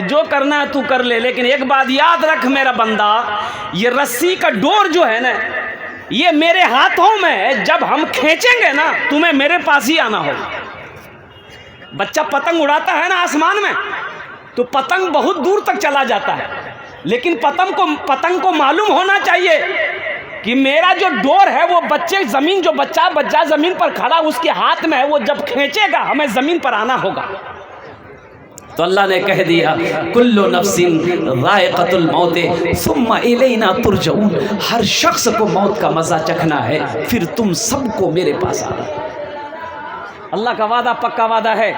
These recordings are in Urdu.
جو کرنا ہے تو کر لے، لیکن ایک بات یاد رکھ میرا بندہ، یہ رسی کا ڈور جو ہے نا یہ میرے ہاتھوں میں ہے، جب ہم کھینچیں گے نا تمہیں میرے پاس ہی آنا ہوگا۔ بچہ پتنگ اڑاتا ہے نا آسمان میں تو پتنگ بہت دور تک چلا جاتا ہے، لیکن پتنگ کو معلوم ہونا چاہیے کہ میرا جو ڈور ہے وہ بچہ زمین پر کھڑا اس کے ہاتھ میں ہے، وہ جب کھینچے گا ہمیں زمین پر آنا ہوگا۔ تو اللہ نے کہہ دیا کل نفس ذائقۃ الموت ثم الینا ترجعون، ہر شخص کو موت کا مزہ چکھنا ہے، پھر تم سب کو میرے پاس آنا۔ اللہ کا وعدہ پکا وعدہ ہے،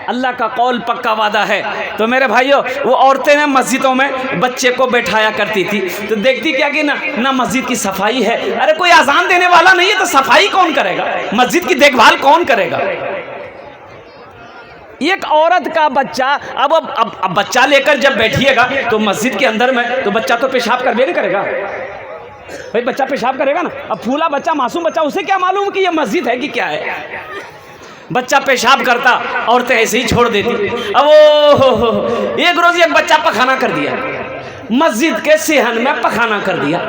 اللہ کا قول پکا وعدہ ہے۔ تو میرے بھائیو، وہ عورتیں نا مسجدوں میں بچے کو بیٹھایا کرتی تھی تو دیکھتی کیا کہ نہ مسجد کی صفائی ہے، ارے کوئی اذان دینے والا نہیں ہے تو صفائی کون کرے گا، مسجد کی دیکھ بھال کون کرے گا۔ ایک عورت کا بچہ اب بچہ لے کر جب بیٹھیے گا تو مسجد کے اندر میں تو بچہ تو پیشاب کربے نہیں کرے گا بھائی، بچہ پیشاب کرے گا نا۔ اب پھولا بچہ، معصوم بچہ، اسے کیا معلوم کہ یہ مسجد ہے کہ کیا ہے۔ بچہ پیشاب کرتا، عورتیں ایسے ہی چھوڑ دیتی۔ اب ایک روز ایک بچہ پخانہ کر دیا، مسجد کے صحن میں پخانہ کر دیا،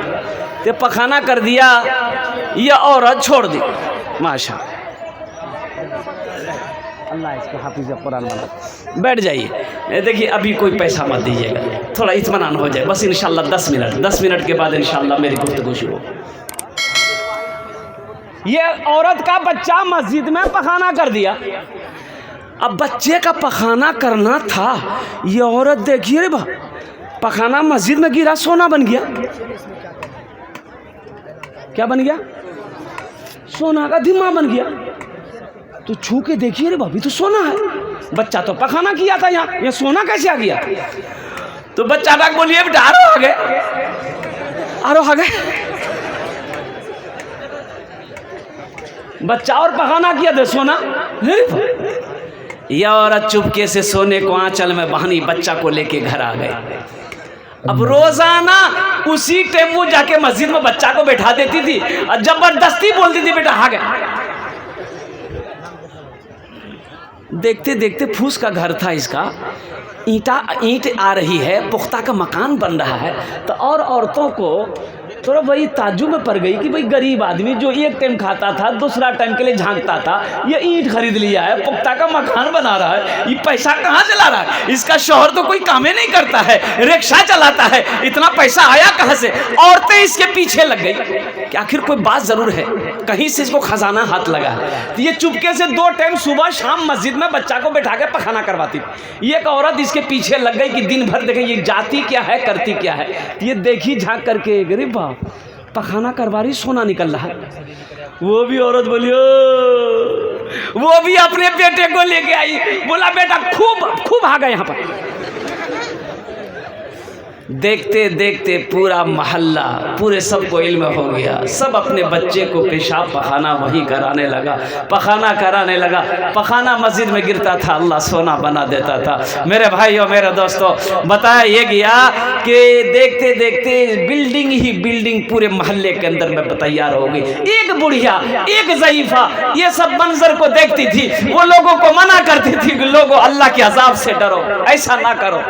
تو پخانہ کر دیا، یہ عورت چھوڑ دی۔ ماشاء اللہ اس کو حافظ قرآن بنا۔ بیٹھ جائیے، دیکھیے ابھی کوئی پیسہ مت دیجیے گا، تھوڑا اطمینان ہو جائے بس، انشاءاللہ 10 منٹ کے بعد انشاءاللہ میری گفتگو شروع۔ یہ عورت کا بچہ مسجد میں پخانہ کر دیا، اب بچے کا پخانہ کرنا تھا، یہ عورت دیکھیے با پخانہ مسجد میں گرا، سونا بن گیا۔ کیا بن گیا؟ سونا کا دھما بن گیا۔ تو چھو کے دیکھیے رے بھابی تو سونا ہے، بچہ تو پخانہ کیا تھا یہاں، یہ سونا کیسے آ گیا؟ تو بچہ ڈاک بولیے بیٹا آرو آ گئے، بچہ اور پخانہ کیا تھا سونا۔ یہ عورت چپکے سے سونے کو آنچل میں باندھی بچہ کو لے کے گھر آ گئے۔ اب روزانہ اسی ٹیمپو جا کے مسجد میں بچہ کو بیٹھا دیتی تھی اور زبردستی بولتی تھی بیٹا آ گئے۔ دیکھتے دیکھتے پھوس کا گھر تھا اس کا، اینٹ آ رہی ہے، پختہ کا مکان بن رہا ہے، تو اور عورتوں کو تھوڑا وہی تعجب میں پڑ گئی کہ بھئی غریب آدمی جو ایک ٹائم کھاتا تھا دوسرا ٹائم کے لیے جھانکتا تھا، یہ اینٹ خرید لیا ہے، پختہ کا مکان بنا رہا ہے، یہ پیسہ کہاں سے لا رہا ہے؟ اس کا شوہر تو کوئی کام ہی نہیں کرتا ہے، رکشہ چلاتا ہے، اتنا پیسہ آیا کہاں سے؟ عورتیں اس کے پیچھے لگ گئی کہ آخر کوئی بات ضرور ہے، کہیں سے اس کو خزانہ ہاتھ لگا ہے۔ تو یہ چپکے سے 2 ٹائم صبح شام مسجد میں بچہ کو بٹھا کے پخانہ کرواتی۔ یہ ایک عورت اس کے پیچھے لگ گئی کہ دن بھر دیکھیں یہ جاتی کیا ہے، کرتی کیا ہے۔ یہ دیکھی جھانک کر کے غریب باپ پخانہ کروا رہی، سونا نکل رہا ہے۔ وہ بھی عورت بولی وہ بھی اپنے بیٹے کو لے کے آئی، بولا بیٹا خوب آ گئے یہاں پر۔ دیکھتے دیکھتے پورا محلہ پورے سب کو علم ہو گیا، سب اپنے بچے کو پیشاب پخانہ وہی کرانے لگا، پخانہ کرانے لگا۔ پخانہ مسجد میں گرتا تھا، اللہ سونا بنا دیتا تھا۔ میرے بھائیوں میرے دوستوں، بتایا یہ گیا کہ دیکھتے دیکھتے بلڈنگ پورے محلے کے اندر میں تیار ہو گئی۔ ایک بڑھیا ایک ضعیفہ یہ سب منظر کو دیکھتی تھی، وہ لوگوں کو منع کرتی تھی کہ لوگوں اللہ کے عذاب سے ڈرو، ایسا نہ کرو،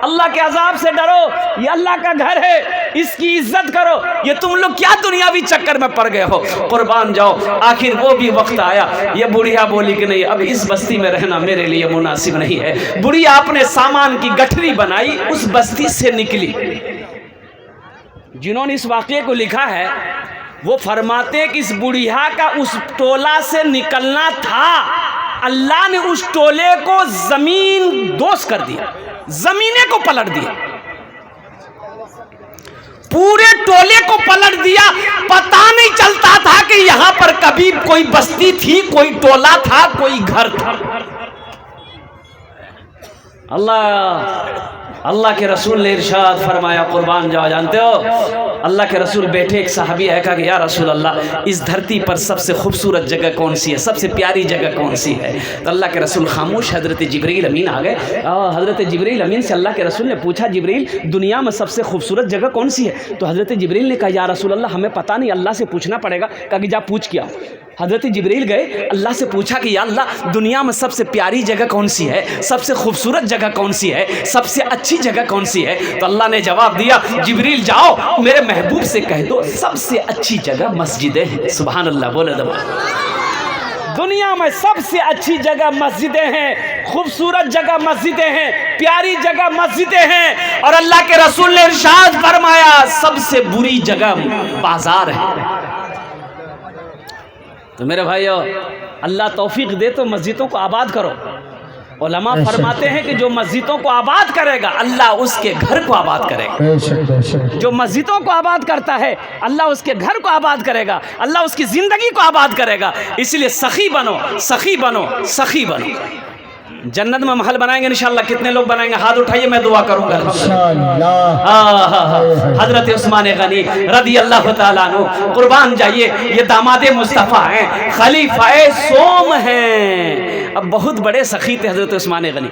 اللہ کے عذاب سے ڈرو، یہ اللہ کا گھر ہے، اس کی عزت کرو، یہ تم لوگ کیا دنیاوی چکر میں پڑ گئے ہو، قربان جاؤ۔ آخر وہ بھی وقت آیا، یہ بڑھیا بولی کہ نہیں اب اس بستی میں رہنا میرے لیے مناسب نہیں ہے۔ بڑھیا اپنے سامان کی گٹھری بنائی، اس بستی سے نکلی۔ جنہوں نے اس واقعے کو لکھا ہے وہ فرماتے کہ اس بڑھیا کا اس ٹولہ سے نکلنا تھا، اللہ نے اس ٹولے کو زمین دوز کر دیا، زمینے کو پلٹ دیا، پورے ٹولے کو پلٹ دیا۔ پتہ نہیں چلتا تھا کہ یہاں پر کبھی کوئی بستی تھی، کوئی ٹولہ تھا، کوئی گھر تھا۔ اللہ کے رسول نے ارشاد فرمایا، قربان جاؤ، جانتے ہو اللہ کے رسول بیٹھے، ایک صحابی ہے، کہا کہ یا رسول اللہ اس دھرتی پر سب سے خوبصورت جگہ کون سی ہے، سب سے پیاری جگہ کون سی ہے؟ تو اللہ کے رسول خاموش، حضرت جبرائیل امین آ گئے۔ حضرت جبرائیل امین سے اللہ کے رسول نے پوچھا، جبرائیل دنیا میں سب سے خوبصورت جگہ کون سی ہے؟ تو حضرت جبرائیل نے کہا یا رسول اللہ ہمیں پتہ نہیں، اللہ سے پوچھنا پڑے گا۔ کہا کہ جا پوچھ کیا۔ حضرت جبرائیل گئے، اللہ سے پوچھا کہ یا اللہ دنیا میں سب سے پیاری جگہ کون سی ہے، سب سے خوبصورت جگہ کون سی ہے، سب سے اچھی جگہ کون سی ہے؟ تو اللہ نے جواب دیا جبریل جاؤ میرے محبوب سے کہہ دو سب سے اچھی جگہ مسجدیں ہیں۔ سبحان اللہ بولے دو، دنیا میں سب سے اچھی جگہ مسجدیں ہیں، خوبصورت جگہ مسجدیں ہیں، پیاری جگہ مسجدیں ہیں، اور اللہ کے رسول نے ارشاد فرمایا سب سے بری جگہ بازار ہے۔ تو میرے بھائیو اللہ توفیق دے تو مسجدوں کو آباد کرو۔ علماء فرماتے ہیں کہ جو مسجدوں کو آباد کرے گا اللہ اس کے گھر کو آباد کرے گا۔ جو مسجدوں کو آباد کرتا ہے اللہ اس کے گھر کو آباد کرے گا، اللہ اس کی زندگی کو آباد کرے گا۔ اس لیے سخی بنو، سخی بنو، سخی بنو۔ جنت میں محل بنائیں گے انشاءاللہ، کتنے لوگ بنائیں گے؟ ہاتھ اٹھائیے میں دعا کروں گا حضرت عثمان غنی رضی اللہ تعالیٰ عنہ قربان جائیے، یہ داماد مصطفیٰ ہیں، خلیفہ سوم ہیں، اب بہت بڑے سخی تھے حضرت عثمان غنی۔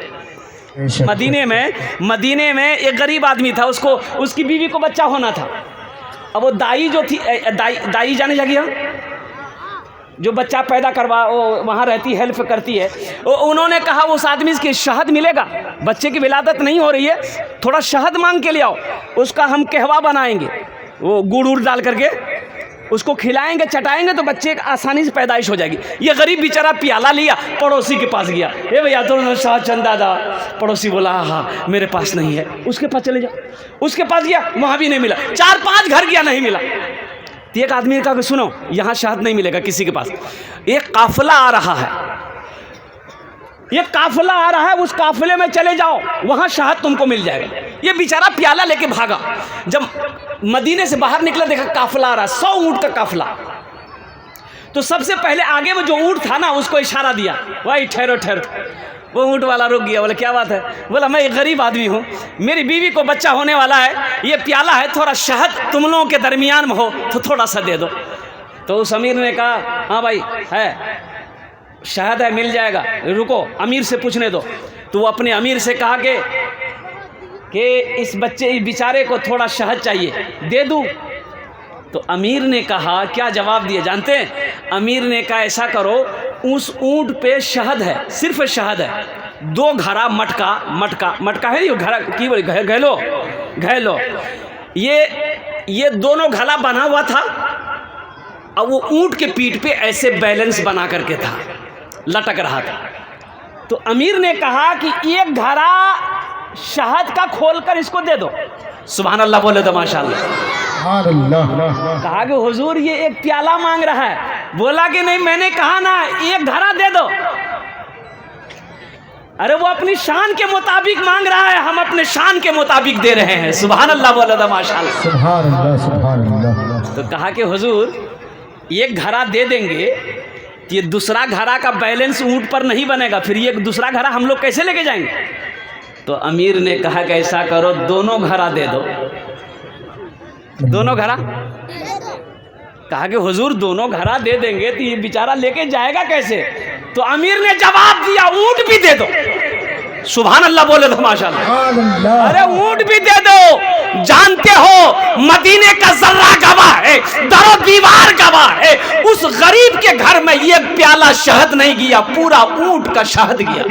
مدینے میں ایک غریب آدمی تھا، اس کی بیوی کو بچہ ہونا تھا۔ اب وہ دائی جو تھی، دائی جانے لگی جو بچہ پیدا کروا وہاں رہتی ہیلپ کرتی ہے، انہوں نے کہا اس آدمی کے شہد ملے گا، بچے کی ولادت نہیں ہو رہی ہے، تھوڑا شہد مانگ کے لے آؤ، اس کا ہم قہوہ بنائیں گے، وہ گڑ ڈال کر کے اس کو کھلائیں گے چٹائیں گے تو بچے آسانی سے پیدائش ہو جائے گی۔ یہ غریب بیچارہ پیالہ لیا پڑوسی کے پاس گیا، اے بھیا تو شاہ چندہ دا، پڑوسی بولا ہاں میرے پاس نہیں ہے، اس کے پاس چلے جاؤ، اس کے پاس گیا وہاں بھی نہیں ملا، 4-5 گھر گیا نہیں ملا۔ ایک آدمی نے کہا کہ سنو یہاں شہد نہیں ملے گا کسی کے پاس، ایک قافلہ آ رہا ہے، یہ قافلہ آ رہا ہے، اس قافلے میں چلے جاؤ وہاں شہد تم کو مل جائے گا۔ یہ بیچارہ پیالہ لے کے بھاگا، جب مدینے سے باہر نکلا دیکھا قافلہ آ رہا، 100 اونٹ کا قافلہ۔ تو سب سے پہلے آگے وہ جو اونٹ تھا نا اس کو اشارہ دیا، بھائی ٹھہرو ٹھہرو۔ وہ اونٹ والا رک گیا، بولا کیا بات ہے؟ بولا میں ایک غریب آدمی ہوں، میری بیوی کو بچہ ہونے والا ہے، یہ پیالہ ہے، تھوڑا شہد تم لوگوں کے درمیان میں ہو تو تھوڑا سا دے دو۔ تو اس امیر نے کہا ہاں بھائی ہے، شہد ہے مل جائے گا، رکو امیر سے پوچھنے دو۔ تو وہ اپنے امیر سے کہا کہ اس بچے بیچارے کو تھوڑا شہد چاہیے، دے دوں؟ تو امیر نے کہا کیا جواب دیا جانتے ہیں؟ امیر نے کہا ایسا کرو، اس اونٹ پہ شہد ہے، صرف شہد ہے، 2 گھڑا مٹکا ہے گھیلو، یہ دونوں گھڑا بنا ہوا تھا، اور وہ اونٹ کے پیٹھ پہ ایسے بیلنس بنا کر کے تھا، لٹک رہا تھا۔ تو امیر نے کہا کہ 1 گھڑا شہد کا کھول کر اس کو دے دو۔ سبحان اللہ بولے تو ماشاءاللہ۔ کہا کہ حضور یہ ایک پیالہ مانگ رہا ہے، بولا کہ نہیں میں نے کہا نا 1 گھڑا دے دو۔ ارے وہ اپنی شان کے مطابق مانگ رہا ہے، ہم اپنے شان کے مطابق دے رہے ہیں۔ سبحان اللہ بولے تو ماشاءاللہ۔ سبحان اللہ سبحان اللہ۔ تو کہا کہ حضور 1 گھڑا دے دیں گے، یہ دوسرا گھڑا کا بیلنس اونٹ پر نہیں بنے گا، پھر یہ دوسرا گھڑا ہم لوگ کیسے لے کے جائیں گے؟ تو امیر نے کہا کہ ایسا کرو 2 گھڑا دے دو، 2 گھڑا۔ کہا کہ حضور 2 گھڑا دے دیں گے تو یہ بیچارہ لے کے جائے گا کیسے؟ تو امیر نے جواب دیا اونٹ بھی دے دو۔ سبحان اللہ بولے تو ماشاءاللہ۔ ارے اونٹ بھی دے دو، جانتے ہو مدینے کا ذرہ گواہ ہے، در و دیوار گواہ ہے، اس غریب کے گھر میں یہ پیالہ شہد نہیں گیا، پورا اونٹ کا شہد گیا،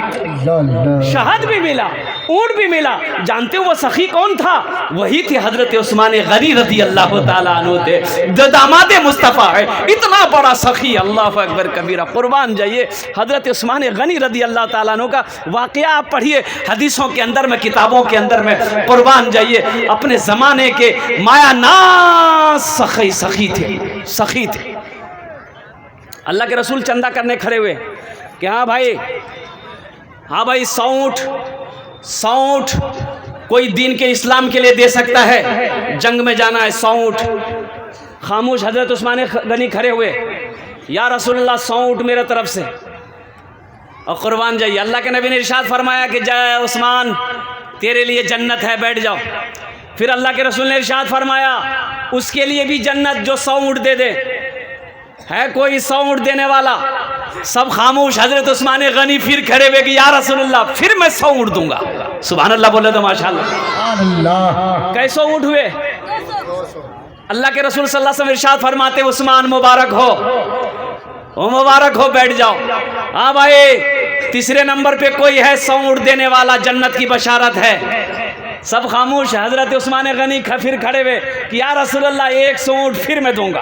شہد بھی ملا، اونٹ بھی ملا۔ جانتے ہو وہ سخی کون تھا؟ وہی تھے حضرت عثمان غنی رضی اللہ تعالیٰ عنہ تھے، داماد مصطفیٰ ہے، اتنا بڑا سخی، اللہ اکبر کبیرہ۔ قربان جائیے حضرت عثمان غنی رضی اللہ تعالیٰ عنہ کا واقعہ آپ پڑھیے حدیثوں کے اندر میں، کتابوں کے اندر میں، قربان جائیے اپنے زمانے کے مایا ناز سخی تھے۔ اللہ کے رسول چندہ کرنے کھڑے ہوئے کہ ہاں بھائی 100 اونٹ کوئی دین کے اسلام کے لیے دے سکتا ہے، جنگ میں جانا ہے، 100 اونٹ۔ خاموش حضرت عثمان غنی کھڑے ہوئے، یا رسول اللہ 100 اونٹ میرے طرف سے۔ اور قربان جائیے اللہ کے نبی نے ارشاد فرمایا کہ جے عثمان تیرے لیے جنت ہے، بیٹھ جاؤ۔ پھر اللہ کے رسول نے ارشاد فرمایا اس کے لیے بھی جنت جو 100 اونٹ دے دے۔ ہے کوئی 100 اونٹ دینے والا؟ سب خاموش۔ حضرت عثمان غنی پھر کھڑے ہوئے کہ یا رسول اللہ پھر میں 100 اونٹ دوں گا۔ سبحان اللہ بولے تو ماشاءاللہ۔ کیسے اونٹ ہوئے؟ اللہ کے رسول صلی اللہ علیہ وسلم ارشاد فرماتے عثمان مبارک ہو، او مبارک ہو، بیٹھ جاؤ۔ ہاں بھائی 3 نمبر پہ کوئی ہے 100 اونٹ دینے والا، جنت کی بشارت ہے۔ سب خاموش. حضرت عثمان غنی پھر کھڑے ہوئے کہ یا رسول اللہ 100 اونٹ پھر میں دوں گا.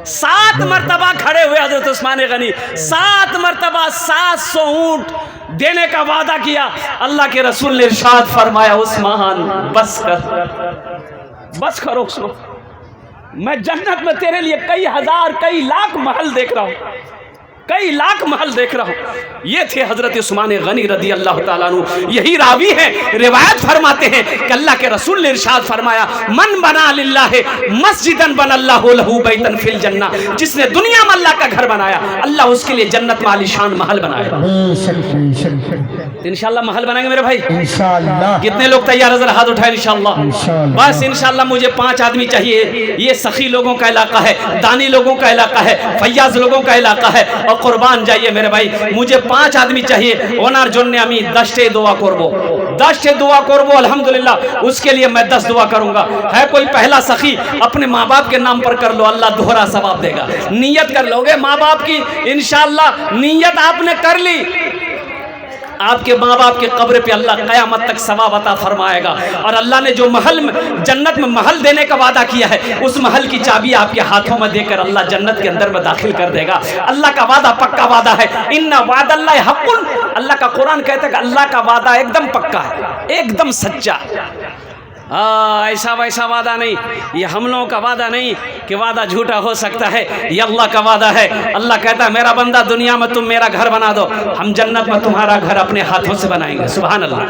7 مرتبہ کھڑے ہوئے حضرت عثمان غنی, 7 مرتبہ 700 اونٹ دینے کا وعدہ کیا. اللہ کے رسول نے ارشاد فرمایا عثمان بس کر, بس کرو عثمان, میں جنت میں تیرے لیے کئی ہزار کئی لاکھ محل دیکھ رہا ہوں, کئی لاکھ محل دیکھ رہا ہوں. یہ تھے حضرت عثمان غنی رضی اللہ تعالیٰ عنہ. یہی راوی ہیں, روایت فرماتے ہیں کہ اللہ کے رسول نے ارشاد فرمایا من بنا للہ مسجدن بن اللہ لہ بیتن فی الجنہ, جس نے دنیا میں اللہ کا گھر بنایا اللہ اس کے لیے جنت میں عالی شان محل بنائے گا. انشاءاللہ محل بنائیں گے میرے بھائی. کتنے لوگ تیار نظر ہاتھ اٹھائیں انشاءاللہ. بس انشاءاللہ مجھے 5 آدمی چاہیے. یہ سخی لوگوں کا علاقہ ہے, دانی لوگوں کا علاقہ ہے, فیاض لوگوں کا علاقہ ہے, اور قربان جائیے میرے بھائی. مجھے 5 آدمی چاہیے. ওনার জন্য আমি 10টে দোয়া করব, 10টে দোয়া করব الحمدللہ. اس کے لیے میں 10 دعا کروں گا. ہے کوئی پہلا سخی اپنے ماں باپ کے نام پر کر لو, اللہ دوہرا ثواب دے گا. نیت کر لو گے ماں باپ کی, انشاءاللہ نیت آپ نے کر لی, آپ کے ماں باپ کے قبر پہ اللہ قیامت تک ثواب عطا فرمائے گا. اور اللہ نے جو محل جنت میں محل دینے کا وعدہ کیا ہے اس محل کی چابی آپ کے ہاتھوں میں دے کر اللہ جنت کے اندر میں داخل کر دے گا. اللہ کا وعدہ پکا وعدہ ہے. ان وعد اللہ حق. اللہ کا قرآن کہتا ہے کہ اللہ کا وعدہ ایک دم پکا ہے, ایک دم سچا. ایسا ویسا وعدہ نہیں, یہ ہم لوگوں کا وعدہ نہیں کہ وعدہ جھوٹا ہو سکتا ہے. یہ اللہ کا وعدہ ہے. اللہ کہتا ہے میرا بندہ دنیا میں تم میرا گھر بنا دو, ہم جنت میں تمہارا گھر اپنے ہاتھوں سے بنائیں گے. سبحان اللہ.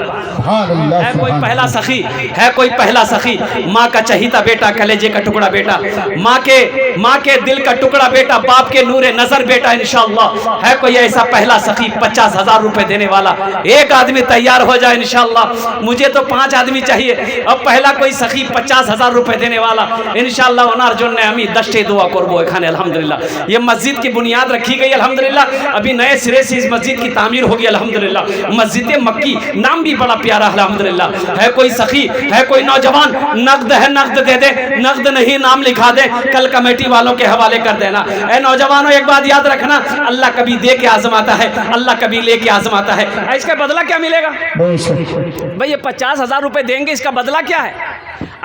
ہے کوئی پہلا سخی, ہے کوئی پہلا سخی, ماں کا چہیتا بیٹا, کلیجے کا ٹکڑا بیٹا, ماں کے دل کا ٹکڑا بیٹا, باپ کے نور نظر بیٹا. انشاءاللہ ہے کوئی ایسا پہلا سخی 50,000 روپے دینے والا. ایک آدمی تیار ہو جائے انشاءاللہ. مجھے تو 5 آدمی چاہیے. اب پہلا کوئی سخی 50,000 روپے دینے والا انشاءاللہ. ওনার জন্য আমি 10টে দোয়া করব এখানে الحمدللہ. یہ مسجد کی بنیاد رکھی گئی الحمدللہ. ابھی نئے سرے سے اس مسجد کی تعمیر ہوگی الحمدللہ. مسجد مکی نام بھی بڑا پیارا الحمدللہ. ہے کوئی سخی, ہے کوئی نوجوان, نقد ہے نقد دے دے, نقد نہیں نام لکھا دے, کل کمیٹی والوں کے حوالے کر دینا. اے نوجوانوں ایک بات یاد رکھنا, اللہ کبھی دے کے آزماتا ہے, اللہ کبھی لے کے آزماتا ہے. اس کا بدلہ کیا ملے گا بھئی؟ یہ 50,000 روپے دیں گے, اس کا بدلہ کیا ہے؟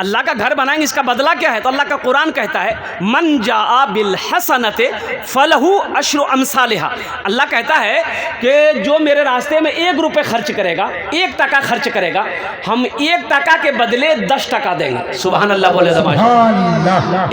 اللہ کا گھر بنائیں گے, اس کا بدلہ کیا ہے؟ تو اللہ کا قرآن کہتا ہے من جاء بالحسنۃ فلہ عشر امثالھا. اللہ کہتا ہے کہ جو میرے راستے میں 1 روپے خرچ کرے گا, 1 ٹکا خرچ کرے گا, ہم 1 ٹکا کے بدلے 10 ٹکا دیں گے. سبحان اللہ بولے زبان.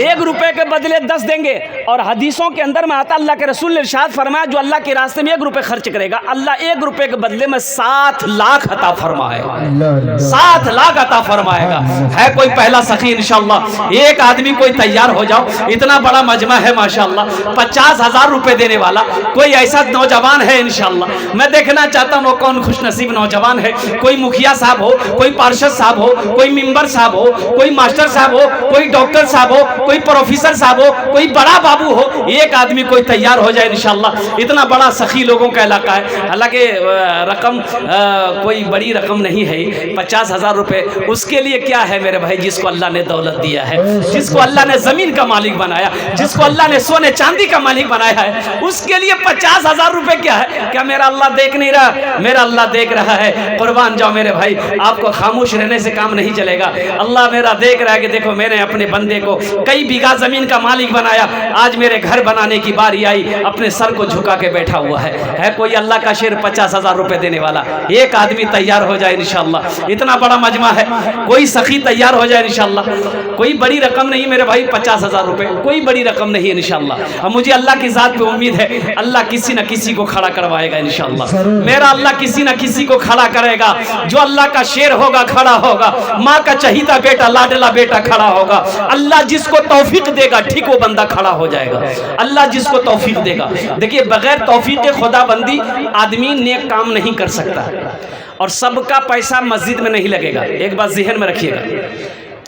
1 روپے کے بدلے 10 دیں گے. اور حدیثوں کے اندر میں آتا اللہ کے رسول نے ارشاد فرمایا جو اللہ کے راستے میں 1 روپے خرچ کرے گا اللہ 1 روپے کے بدلے میں 7 لاکھ عطا فرمائے گا, 7 لاکھ عطا فرمائے گا. ہے کوئی پہلا سخی انشاءاللہ. ایک آدمی کوئی تیار ہو جاؤ. اتنا بڑا مجمع ہے ماشاءاللہ, 50,000 روپے دینے والا کوئی ایسا نوجوان ہے انشاءاللہ. میں دیکھنا چاہتا ہوں وہ کون خوش نصیب نوجوان ہے. کوئی مکھیا صاحب ہو, کوئی پارشد صاحب ہو, کوئی ممبر صاحب ہو, کوئی ماسٹر صاحب ہو, کوئی ڈاکٹر صاحب ہو, کوئی پروفیسر صاحب ہو, کوئی بڑا بابو ہو. ایک آدمی کوئی تیار ہو جائے انشاءاللہ. اتنا بڑا سخی لوگوں کا علاقہ ہے. حالانکہ رقم کوئی بڑی رقم نہیں ہے, 50,000 روپے. اس کے لیے کیا ہے میرے بھائی؟ جس کو اللہ نے دولت دیا ہے, جس کو اللہ نے زمین کا مالک بنایا, جس کو اللہ نے سونے چاندی کا مالک بنایا ہے, اس کے لیے 50,000 روپے کیا ہے؟ کیا میرا اللہ دیکھ نہیں رہا؟ میرا اللہ دیکھ رہا ہے. قربان جاؤ میرے بھائی, آپ کو خاموش رہنے سے کام نہیں چلے گا. اللہ میرا دیکھ رہا ہے کہ دیکھو میں نے اپنے بندے کو کئی بیگھہ زمین کا مالک بنایا, آج میرے گھر بنانے کی باری آئی, اپنے سر کو جھکا کے بیٹھا ہوا ہے. ہے کوئی اللہ کا شیر 50,000 روپے دینے والا؟ ایک آدمی تیار ہو جائے انشاءاللہ. اتنا بڑا مجمع ہے, کوئی سخی تیار ہو جائے انشاءاللہ. کوئی بڑی رقم نہیں میرے بھائی, 50,000 روپے کوئی بڑی رقم نہیں انشاءاللہ. اب مجھے اللہ کی ذات پہ امید ہے اللہ کسی نہ کسی کو کھڑا کروائے گا انشاءاللہ. میرا اللہ کسی نہ کسی کو کھڑا کرے گا. جو اللہ کا شیر ہوگا کھڑا ہوگا, ماں کا چہیتا بیٹا لاڈلا بیٹا کھڑا ہوگا. اللہ جس کو توفیق دے گا ٹھیک وہ بندہ کھڑا ہو جائے گا. اللہ جس کو توفیق دے گا. دیکھیے بغیر توفیق خدا بندی آدمی نیک کام نہیں کر سکتا, اور سب کا پیسہ مسجد میں نہیں لگے گا. ایک بات ذہن میں رکھیے گا,